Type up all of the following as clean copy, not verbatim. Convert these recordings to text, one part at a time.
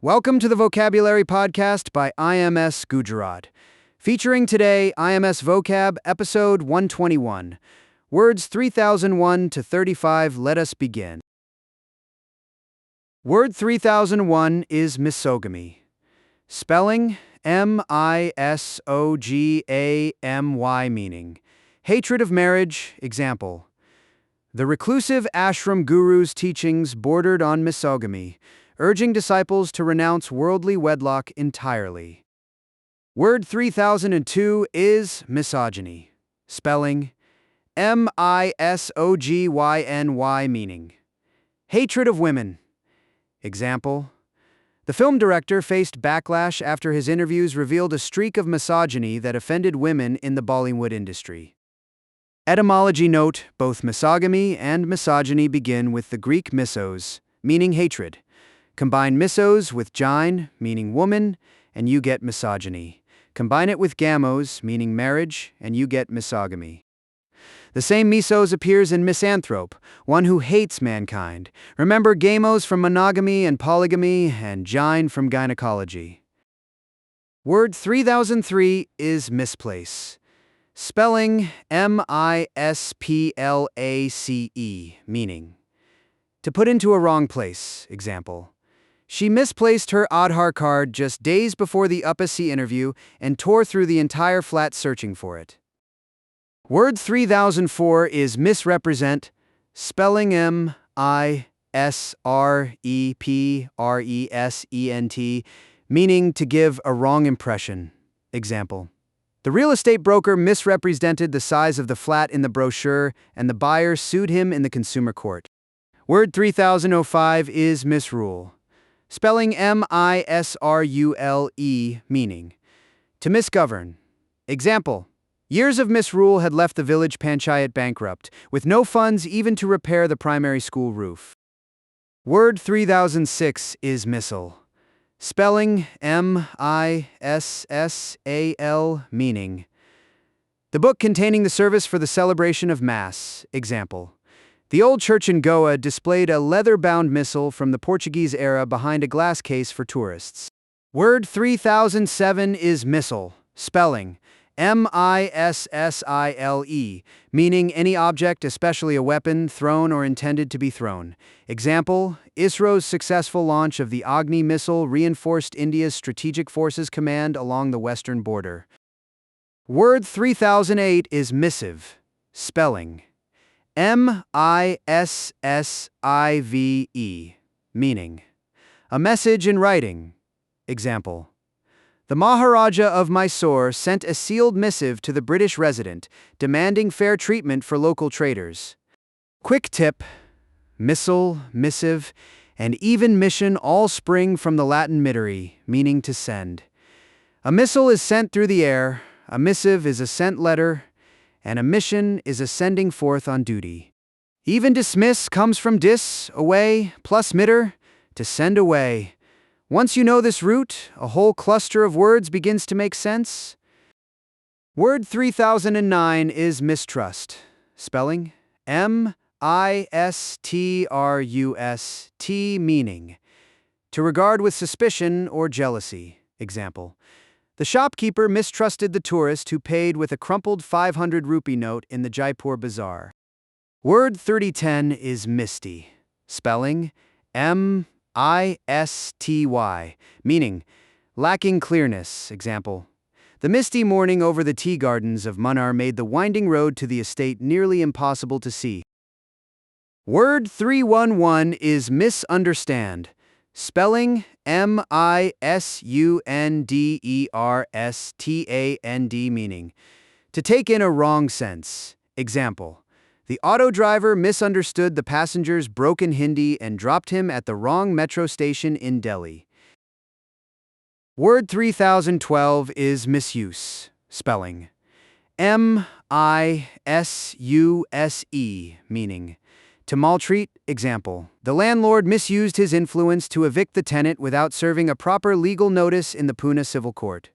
Welcome to the Vocabulary Podcast by IMS Gujarat. Featuring today IMS Vocab episode 121. Words 3001 to 35. Let us begin. Word 3001 is misogamy. Spelling Misogamy, meaning hatred of marriage. Example: the reclusive ashram guru's teachings bordered on misogamy, urging disciples to renounce worldly wedlock entirely. Word 3002 is misogyny. Spelling Misogny, meaning hatred of women. Example: the film director faced backlash after his interviews revealed a streak of misogyny that offended women in the Bollywood industry. Etymology note: both misogamy and misogyny begin with the Greek misos, meaning hatred. Combine misos with gyne, meaning woman, and you get misogyny. Combine it with gamos, meaning marriage, and you get misogamy. The same misos appears in misanthrope, one who hates mankind. Remember gamos from monogamy and polygamy, and gyne from gynecology. Word 3003 is misplace. Spelling Misplace, meaning to put into a wrong place. Example: she misplaced her Aadhaar card just days before the UPSC interview and tore through the entire flat searching for it. Word 3004 is misrepresent. Spelling Misrepresent, meaning to give a wrong impression. Example: the real estate broker misrepresented the size of the flat in the brochure, and the buyer sued him in the consumer court. Word 3005 is misrule. Spelling Misrule, meaning to misgovern. Example: years of misrule had left the village panchayat bankrupt, with no funds even to repair the primary school roof. Word 3006 is missal. Spelling Missal, meaning the book containing the service for the celebration of Mass. Example: the old church in Goa displayed a leather-bound missal from the Portuguese era behind a glass case for tourists. Word 3007 is missile. Spelling Missile, meaning any object, especially a weapon, thrown or intended to be thrown. Example: ISRO's successful launch of the Agni missile reinforced India's Strategic Forces Command along the western border. Word 3008 is missive. Spelling Missive, meaning a message in writing. Example: the Maharaja of Mysore sent a sealed missive to the British resident, demanding fair treatment for local traders. Quick tip: missile, missive, and even mission all spring from the Latin mittere, meaning to send. A missile is sent through the air, a missive is a sent letter, and a mission is a sending forth on duty. Even dismiss comes from dis, away, plus mitter, to send away. Once you know this root, a whole cluster of words begins to make sense. Word 3009 is mistrust. Spelling Mistrust, meaning to regard with suspicion or jealousy. Example: the shopkeeper mistrusted the tourist who paid with a crumpled 500 rupee note in the Jaipur bazaar. Word 3010 is misty. Spelling Misty, meaning lacking clearness. Example: the misty morning over the tea gardens of Munnar made the winding road to the estate nearly impossible to see. Word 311 is misunderstand. Spelling Misunderstand, meaning to take in a wrong sense. Example: the auto driver misunderstood the passenger's broken Hindi and dropped him at the wrong metro station in Delhi. Word 3012 is misuse. Spelling Misuse, meaning to maltreat. Example: the landlord misused his influence to evict the tenant without serving a proper legal notice in the Pune civil court.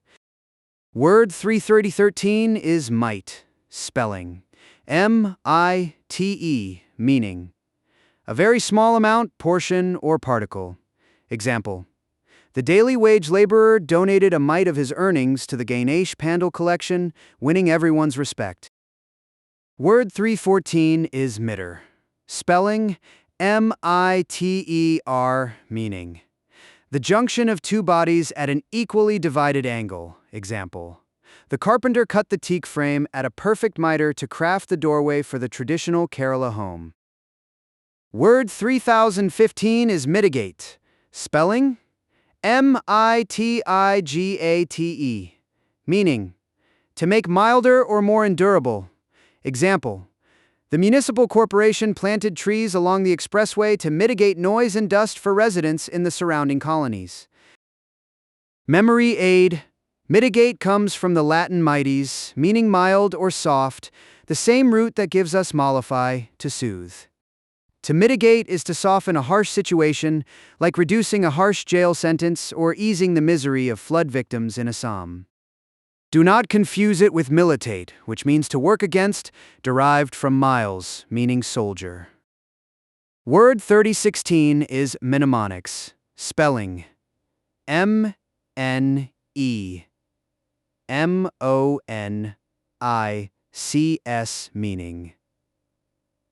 Word 33013 is mite. Spelling Mite, meaning a very small amount, portion, or particle. Example: The daily wage laborer donated a mite of his earnings to the Ganesh Pandal collection, winning everyone's respect. Word 314 is mitter. Spelling M-I-T-E-R, meaning the junction of two bodies at an equally divided angle. Example: the carpenter cut the teak frame at a perfect miter to craft the doorway for the traditional Kerala home. Word 3015 is mitigate. Spelling M-I-T-I-G-A-T-E, meaning to make milder or more endurable. Example: the municipal corporation planted trees along the expressway to mitigate noise and dust for residents in the surrounding colonies. Memory aid. Mitigate comes from the Latin mites, meaning mild or soft, the same root that gives us mollify, to soothe. To mitigate is to soften a harsh situation, like reducing a harsh jail sentence or easing the misery of flood victims in Assam. Do not confuse it with militate, which means to work against, derived from miles, meaning soldier. Word 3016 is mnemonics. Spelling M-N-E-M-O-N-I-C-S, meaning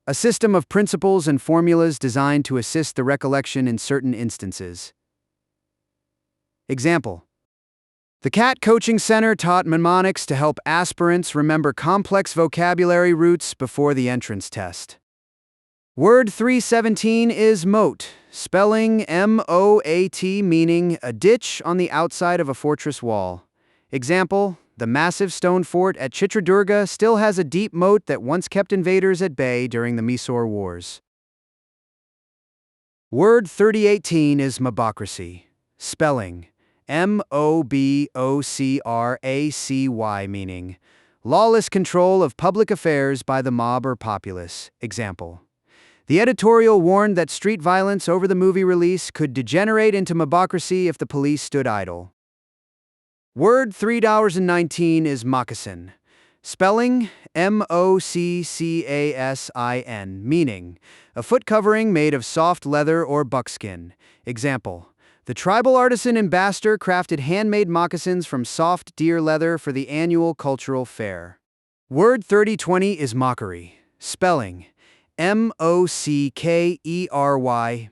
a system of principles and formulas designed to assist the recollection in certain instances. Example: the CAT Coaching Center taught mnemonics to help aspirants remember complex vocabulary roots before the entrance test. Word 317 is moat. Spelling M-O-A-T, meaning a ditch on the outside of a fortress wall. Example: the massive stone fort at Chitradurga still has a deep moat that once kept invaders at bay during the Mysore Wars. Word 3018 is mobocracy. Spelling M-O-B-O-C-R-A-C-Y, meaning lawless control of public affairs by the mob or populace. Example: the editorial warned that street violence over the movie release could degenerate into mobocracy if the police stood idle. Word 3019 is moccasin. Spelling M-O-C-C-A-S-I-N, meaning a foot covering made of soft leather or buckskin. Example: the tribal artisan in Bastar crafted handmade moccasins from soft deer leather for the annual cultural fair. Word 3020 is mockery. Spelling M-O-C-K-E-R-Y,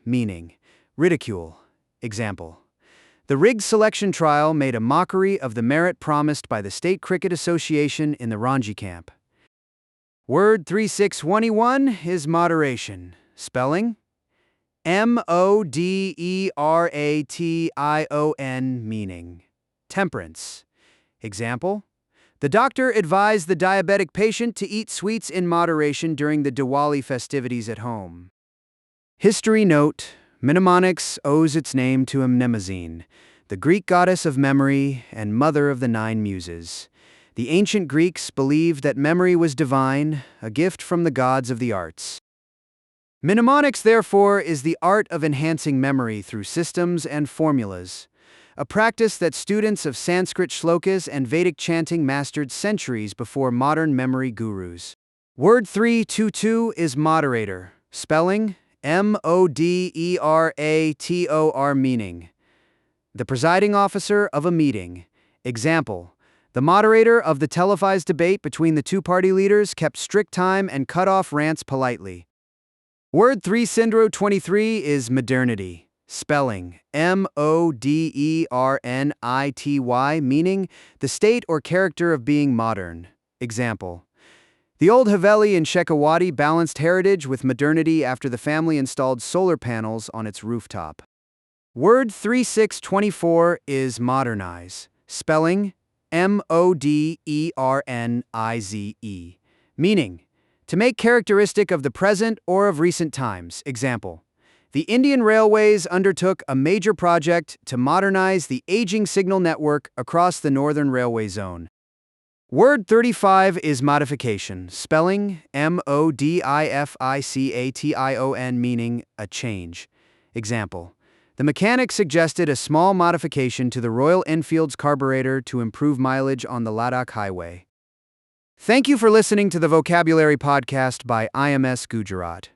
meaning ridicule. Example: the rigged selection trial made a mockery of the merit promised by the State Cricket Association in the Ranji camp. Word 3621 is moderation. Spelling M-O-D-E-R-A-T-I-O-N, meaning temperance. Example: the doctor advised the diabetic patient to eat sweets in moderation during the Diwali festivities at home. History note: mnemonics owes its name to Mnemosyne, the Greek goddess of memory and mother of the 9 muses. The ancient Greeks believed that memory was divine, a gift from the gods of the arts. Mnemonics, therefore, is the art of enhancing memory through systems and formulas, a practice that students of Sanskrit shlokas and Vedic chanting mastered centuries before modern memory gurus. Word 322 is moderator. Spelling M-O-D-E-R-A-T-O-R, meaning the presiding officer of a meeting. Example: the moderator of the televised debate between the two party leaders kept strict time and cut off rants politely. Word 3023 is modernity. Spelling M-O-D-E-R-N-I-T-Y, meaning the state or character of being modern. Example: the old Haveli in Shekhawati balanced heritage with modernity after the family installed solar panels on its rooftop. Word 3624 is modernize. Spelling M-O-D-E-R-N-I-Z-E, meaning to make characteristic of the present or of recent times. Example: the Indian Railways undertook a major project to modernize the aging signal network across the Northern Railway Zone. Word 35 is modification. Spelling M-O-D-I-F-I-C-A-T-I-O-N, meaning a change. Example: the mechanic suggested a small modification to the Royal Enfield's carburetor to improve mileage on the Ladakh Highway. Thank you for listening to the Vocabulary Podcast by IMS Gujarat.